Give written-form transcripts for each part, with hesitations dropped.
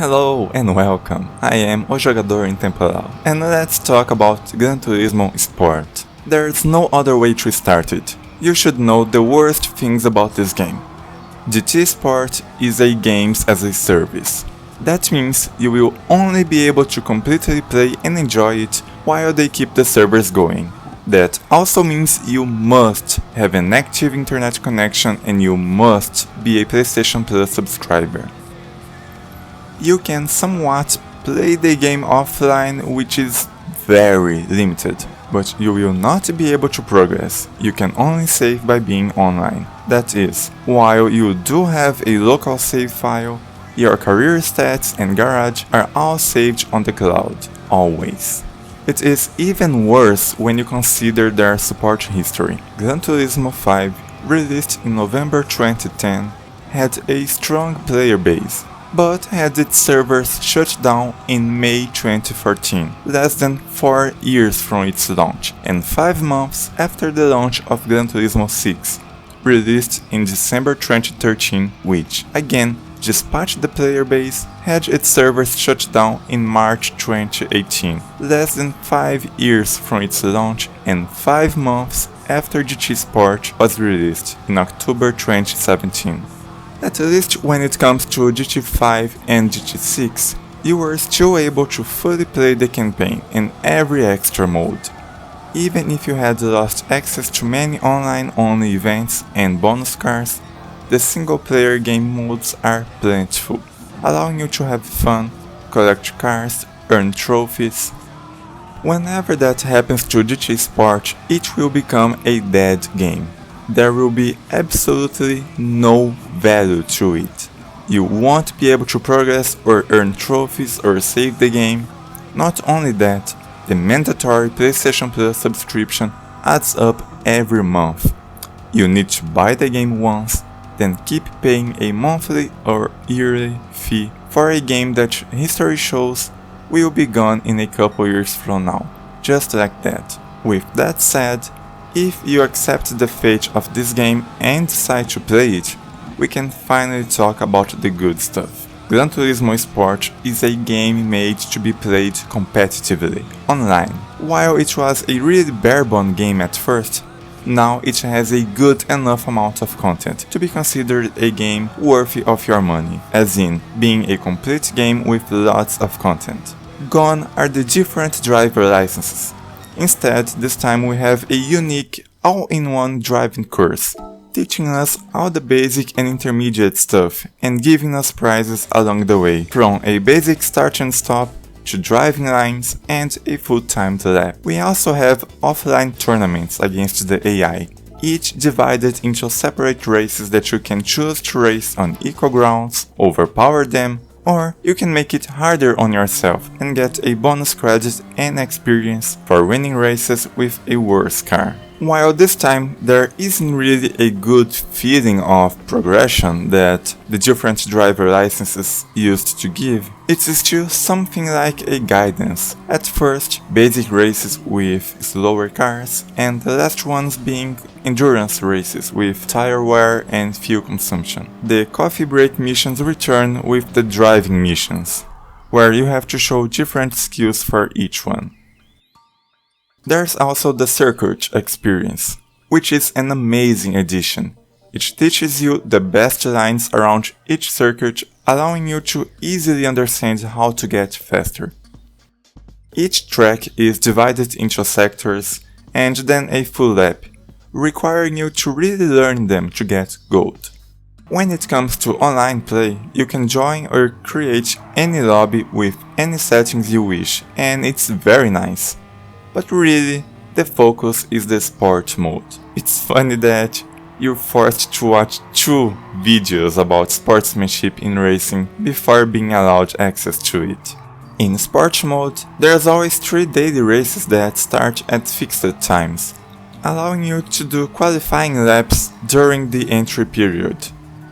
Hello and welcome, I am O Jogador em Temporal, and let's talk about Gran Turismo Sport. There's no other way to start it. You should know the worst things about this game. GT Sport is a games as a service. That means you will only be able to completely play and enjoy it while they keep the servers going. That also means you must have an active internet connection and you must be a PlayStation Plus subscriber. You can somewhat play the game offline, which is very limited, but you will not be able to progress. You can only save by being online. That is, while you do have a local save file, your career stats and garage are all saved on the cloud, always. It is even worse when you consider their support history. Gran Turismo 5, released in November 2010, had a strong player base, but had its servers shut down in May 2014, less than 4 years from its launch, and 5 months after the launch of Gran Turismo 6, released in December 2013, which, again, despite the player base, had its servers shut down in March 2018, less than 5 years from its launch and 5 months after GT Sport was released in October 2017. At least when it comes to GT5 and GT6, you were still able to fully play the campaign and every extra mode. Even if you had lost access to many online-only events and bonus cars, the single-player game modes are plentiful, allowing you to have fun, collect cars, earn trophies. Whenever that happens to GT Sport, it will become a dead game. There will be absolutely no value to it. You won't be able to progress or earn trophies or save the game. Not only that, the mandatory PlayStation Plus subscription adds up every month. You need to buy the game once, then keep paying a monthly or yearly fee for a game that history shows will be gone in a couple years from now, just like that. With that said, if you accept the fate of this game and decide to play it, we can finally talk about the good stuff. Gran Turismo Sport is a game made to be played competitively, online. While it was a really bare-bone game at first, now it has a good enough amount of content to be considered a game worthy of your money, as in being a complete game with lots of content. Gone are the different driver licenses. Instead, this time we have a unique all-in-one driving course, teaching us all the basic and intermediate stuff and giving us prizes along the way, from a basic start and stop to driving lines and a full timed lap. We also have offline tournaments against the AI, each divided into separate races that you can choose to race on equal grounds, overpower them, or you can make it harder on yourself and get a bonus credit and experience for winning races with a worse car. While this time there isn't really a good feeling of progression that the different driver licenses used to give, it's still something like a guidance. At first, basic races with slower cars, and the last ones being endurance races with tire wear and fuel consumption. The coffee break missions return with the driving missions, where you have to show different skills for each one. There's also the circuit experience, which is an amazing addition. It teaches you the best lines around each circuit, allowing you to easily understand how to get faster. Each track is divided into sectors and then a full lap, requiring you to really learn them to get gold. When it comes to online play, you can join or create any lobby with any settings you wish, and it's very nice. But really, the focus is the sport mode. It's funny that you're forced to watch 2 videos about sportsmanship in racing before being allowed access to it. In sport mode, there's always 3 daily races that start at fixed times, allowing you to do qualifying laps during the entry period.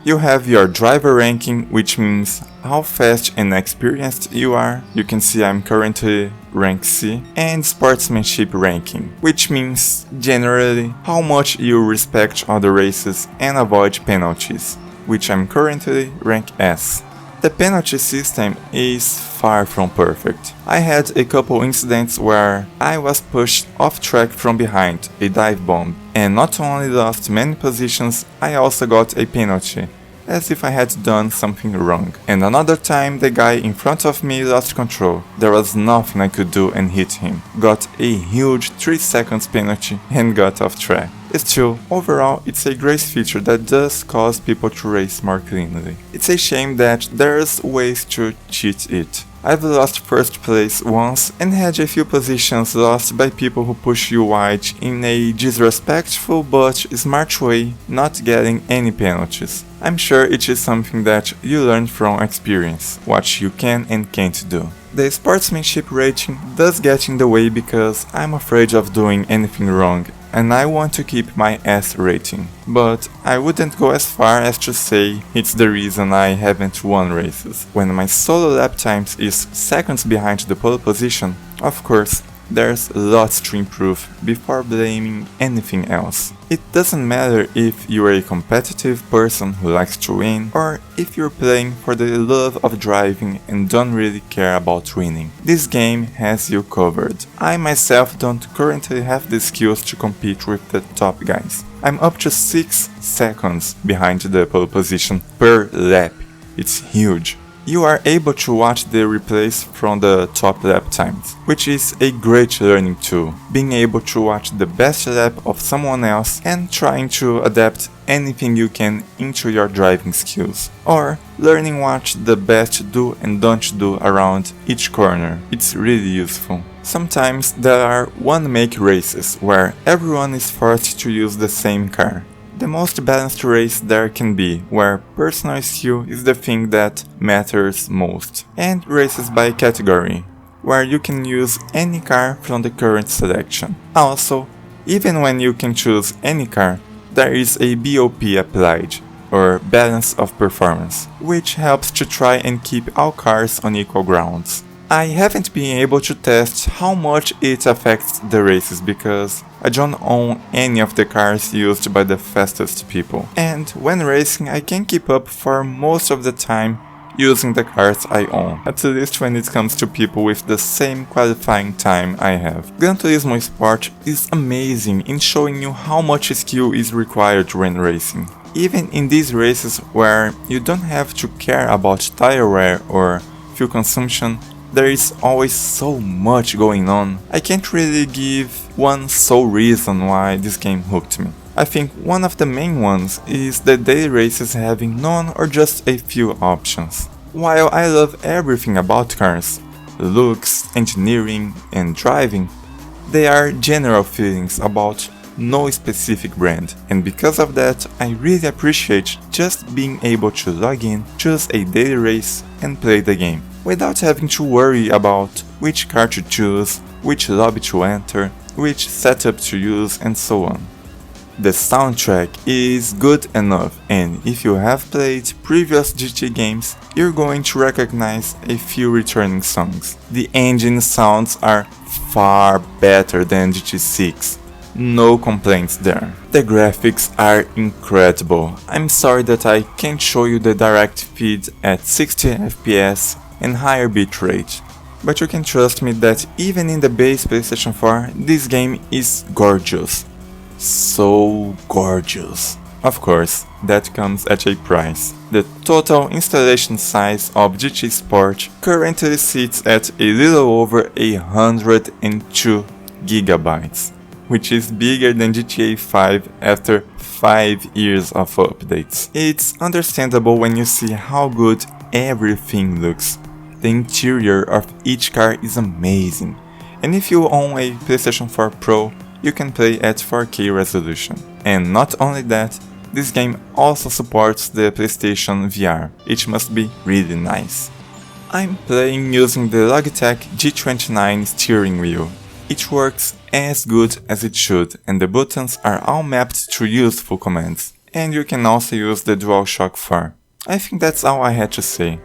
You have your driver ranking, which means how fast and experienced you are. You can see I'm currently rank C, and sportsmanship ranking, which means generally how much you respect other races and avoid penalties, which I'm currently rank S. The penalty system is far from perfect. I had a couple incidents where I was pushed off track from behind, a dive bomb, and not only lost many positions, I also got a penalty, as if I had done something wrong. And another time the guy in front of me lost control. There was nothing I could do and hit him. Got a huge 3 seconds penalty and got off track. Still, overall, it's a great feature that does cause people to race more cleanly. It's a shame that there's ways to cheat it. I've lost first place once and had a few positions lost by people who push you wide in a disrespectful but smart way, not getting any penalties. I'm sure it is something that you learn from experience, what you can and can't do. The sportsmanship rating does get in the way because I'm afraid of doing anything wrong and I want to keep my S rating, but I wouldn't go as far as to say it's the reason I haven't won races. When my solo lap times is seconds behind the pole position, of course, there's lots to improve before blaming anything else. It doesn't matter if you're a competitive person who likes to win, or if you're playing for the love of driving and don't really care about winning. This game has you covered. I myself don't currently have the skills to compete with the top guys. I'm up to 6 seconds behind the pole position per lap. It's huge. You are able to watch the replays from the top lap times, which is a great learning tool, being able to watch the best lap of someone else and trying to adapt anything you can into your driving skills, or learning what the best do and don't do around each corner. It's really useful. Sometimes there are one-make races where everyone is forced to use the same car. The most balanced race there can be, where personal skill is the thing that matters most, and races by category, where you can use any car from the current selection. Also, even when you can choose any car, there is a BOP applied, or balance of performance, which helps to try and keep all cars on equal grounds. I haven't been able to test how much it affects the races because I don't own any of the cars used by the fastest people, and when racing I can keep up for most of the time using the cars I own, at least when it comes to people with the same qualifying time I have. Gran Turismo Sport is amazing in showing you how much skill is required when racing. Even in these races where you don't have to care about tire wear or fuel consumption, there is always so much going on. I can't really give one sole reason why this game hooked me. I think one of the main ones is the daily races having none or just a few options. While I love everything about cars, looks, engineering and driving, they are general feelings about no specific brand, and because of that I really appreciate just being able to log in, choose a daily race and play the game, without having to worry about which car to choose, which lobby to enter, which setup to use and so on. The soundtrack is good enough, and if you have played previous GT games, you're going to recognize a few returning songs. The engine sounds are far better than GT6. No complaints there. The graphics are incredible. I'm sorry that I can't show you the direct feed at 60 FPS and higher bitrate, but you can trust me that even in the base PlayStation 4, this game is gorgeous. So gorgeous. Of course, that comes at a price. The total installation size of GT Sport currently sits at a little over 102 gigabytes, which is bigger than GTA 5 after 5 years of updates. It's understandable when you see how good everything looks. The interior of each car is amazing, and if you own a PlayStation 4 Pro, you can play at 4K resolution. And not only that, this game also supports the PlayStation VR, which must be really nice. I'm playing using the Logitech G29 steering wheel. It works as good as it should, and the buttons are all mapped to useful commands, and you can also use the DualShock 4. I think that's all I had to say.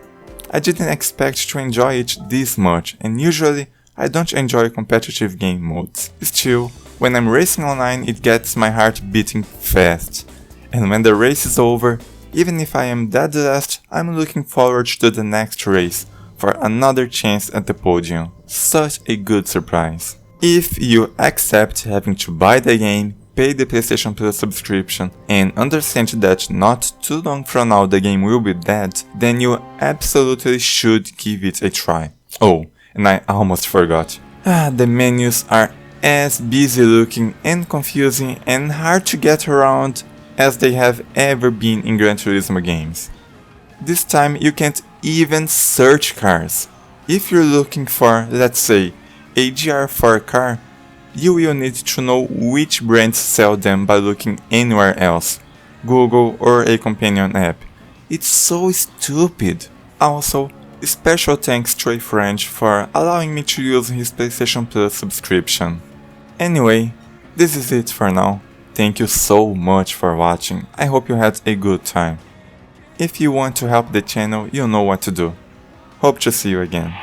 I didn't expect to enjoy it this much, and usually I don't enjoy competitive game modes. Still, when I'm racing online it gets my heart beating fast, and when the race is over, Even if I am dead last, I'm looking forward to the next race for another chance at the podium. Such a good surprise. If you accept having to buy the game, pay the PlayStation Plus subscription, and understand that not too long from now the game will be dead, then you absolutely should give it a try. Oh, and I almost forgot. The menus are as busy looking and confusing and hard to get around as they have ever been in Gran Turismo games. This time you can't even search cars. If you're looking for, let's say, a GR4 car, you will need to know which brands sell them by looking anywhere else, Google or a companion app. It's so stupid. Also, special thanks to a friend for allowing me to use his PlayStation Plus subscription. Anyway, this is it for now. Thank you so much for watching. I hope you had a good time. If you want to help the channel, you know what to do. Hope to see you again.